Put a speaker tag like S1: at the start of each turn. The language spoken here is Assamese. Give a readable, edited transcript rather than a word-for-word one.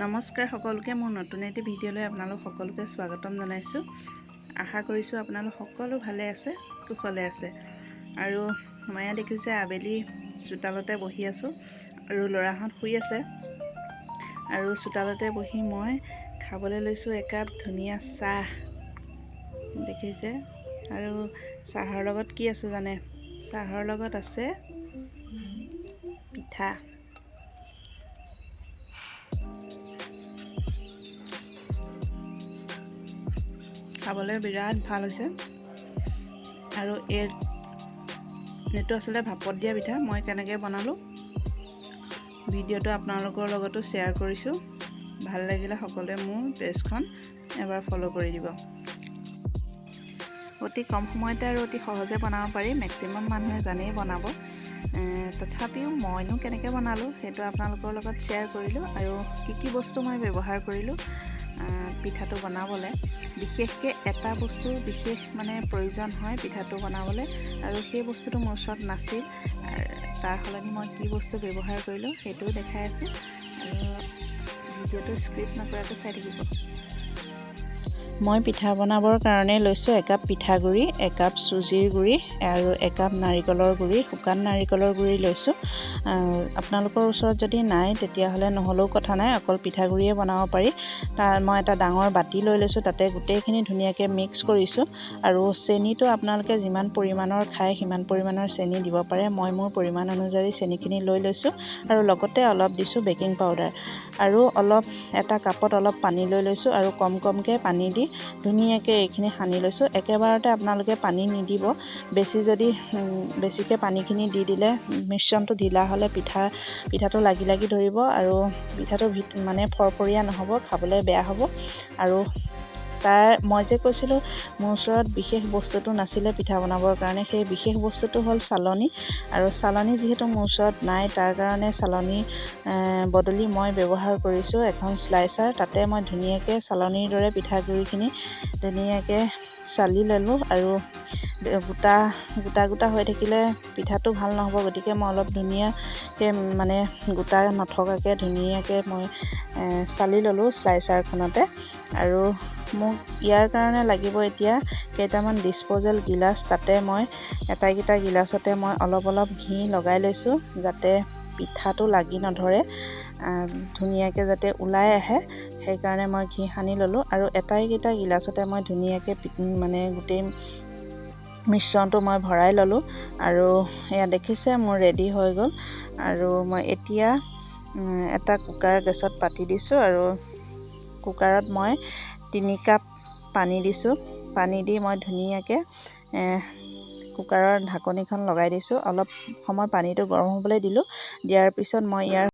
S1: নমস্কাৰ সকলোকে মোৰ নতুন এটি ভিডিঅ'লৈ আপোনালোক সকলোকে স্বাগতম জনাইছোঁ। আশা কৰিছোঁ আপোনালোক সকলো ভালে আছে, কুশলে আছে। আৰু মই দেখিছে আবেলি চোতালতে বহি আছোঁ আৰু ল'ৰাহঁত শুই আছে। আৰু চোতালতে বহি মই খাবলৈ লৈছোঁ একাপ ধুনীয়া চাহ। দেখিছে? আৰু চাহৰ লগত কি আছে জানে? চাহৰ লগত আছে পিঠা। খাবলৈ বিৰাট ভাল হৈছে। আৰু এইটো আচলতে ভাপত দিয়া পিঠা। মই কেনেকৈ বনালোঁ ভিডিঅ'টো আপোনালোকৰ লগতো শ্বেয়াৰ কৰিছোঁ। ভাল লাগিলে সকলোৱে মোৰ পেজখন এবাৰ ফ'ল' কৰি দিব। অতি কম সময়তে আৰু অতি সহজে বনাব পাৰি। মেক্সিমাম মানুহে জানেই বনাব, তথাপিও মইনো কেনেকৈ বনালোঁ সেইটো আপোনালোকৰ লগত শ্বেয়াৰ কৰিলোঁ। আৰু কি বস্তু মই ব্যৱহাৰ কৰিলোঁ পিঠাটো বনাবলৈ। বিশেষকৈ এটা বস্তু বিশেষ প্ৰয়োজন হয় পিঠাটো বনাবলৈ, আৰু সেই বস্তুটো মোৰ ওচৰত নাছিল। তাৰ সলনি মই কি বস্তু ব্যৱহাৰ কৰিলোঁ সেইটোও দেখাই আছোঁ। আৰু ভিডিঅ'টো স্ক্ৰিপ্ট নকৰাকৈ চাই থাকিব। মই পিঠা বনাবৰ কাৰণে লৈছোঁ একাপ পিঠাগুড়ি, একাপ চুজিৰ গুড়ি আৰু একাপ নাৰিকলৰ গুড়ি, শুকান নাৰিকলৰ গুড়ি লৈছোঁ। আপোনালোকৰ ওচৰত যদি নাই তেতিয়াহ'লে নহ'লেও কথা নাই, অকল পিঠাগুড়িয়ে বনাব পাৰি। মই এটা ডাঙৰ বাতি লৈ লৈছোঁ, তাতে গোটেইখিনি ধুনীয়াকৈ মিক্স কৰিছোঁ। আৰু চেনিটো আপোনালোকে যিমান পৰিমাণৰ খায় সিমান পৰিমাণৰ চেনি দিব পাৰে। মই মোৰ পৰিমাণ অনুযায়ী চেনিখিনি লৈ লৈছোঁ। আৰু লগতে অলপ দিছোঁ বেকিং পাউডাৰ। আৰু এটা কাপত অলপ পানী লৈ লৈছোঁ, আৰু কমকৈ পানী দি ধুনীয়াকৈ এইখিনি সানি লৈছোঁ। একেবাৰতে আপোনালোকে পানী নিদিব। বেছিকৈ পানীখিনি দি দিলে মিশ্ৰণটো ঢিলা হ'লে পিঠাটো লাগি ধৰিব, আৰু পিঠাটো ফৰফৰীয়া নহ'ব, খাবলৈ বেয়া হ'ব। আৰু মই যে কৈছিলোঁ মোৰ ওচৰত বিশেষ বস্তুটো নাছিলে পিঠা বনাবৰ কাৰণে, সেই বিশেষ বস্তুটো হ'ল চালনী। আৰু চালনী যিহেতু মোৰ ওচৰত নাই, তাৰ কাৰণে চালনী বদলি মই ব্যৱহাৰ কৰিছোঁ এখন স্লাইচাৰ। তাতে মই ধুনীয়াকৈ চালনীৰ দৰে পিঠাগুড়িখিনি ধুনীয়াকৈ চালি ল'লোঁ। আৰু গোটা হৈ থাকিলে পিঠাটো ভাল নহ'ব, গতিকে মই অলপ ধুনীয়াকৈ গোটা নথকাকৈ ধুনীয়াকৈ মই চালি ল'লোঁ স্লাইচাৰখনতে। আৰু মোক ইয়াৰ কাৰণে লাগিব এতিয়া কেইটামান ডিছপ'জেল গিলাচ। তাতে মই আটাইকেইটা গিলাচতে মই অলপ ঘি লগাই লৈছোঁ, যাতে পিঠাটো লাগি নধৰে, ধুনীয়াকৈ যাতে ওলাই আহে, সেইকাৰণে মই ঘি সানি ল'লোঁ। আৰু আটাইকেইটা গিলাচতে মই ধুনীয়াকৈ গোটেই মিশ্ৰণটো মই ভৰাই ল'লোঁ। আৰু এয়া দেখিছে মোৰ ৰেডি হৈ গ'ল। আৰু মই এতিয়া এটা কুকাৰ গেছত পাতি দিছোঁ, আৰু কুকাৰত মই 3 কাপ পানী দিছোঁ। পানী দি মই ধুনীয়াকৈ কুকাৰৰ ঢাকনিখন লগাই দিছোঁ। অলপ সময় পানীটো গৰম হ'বলৈ দিলোঁ। দিয়াৰ পিছত মই ইয়াৰ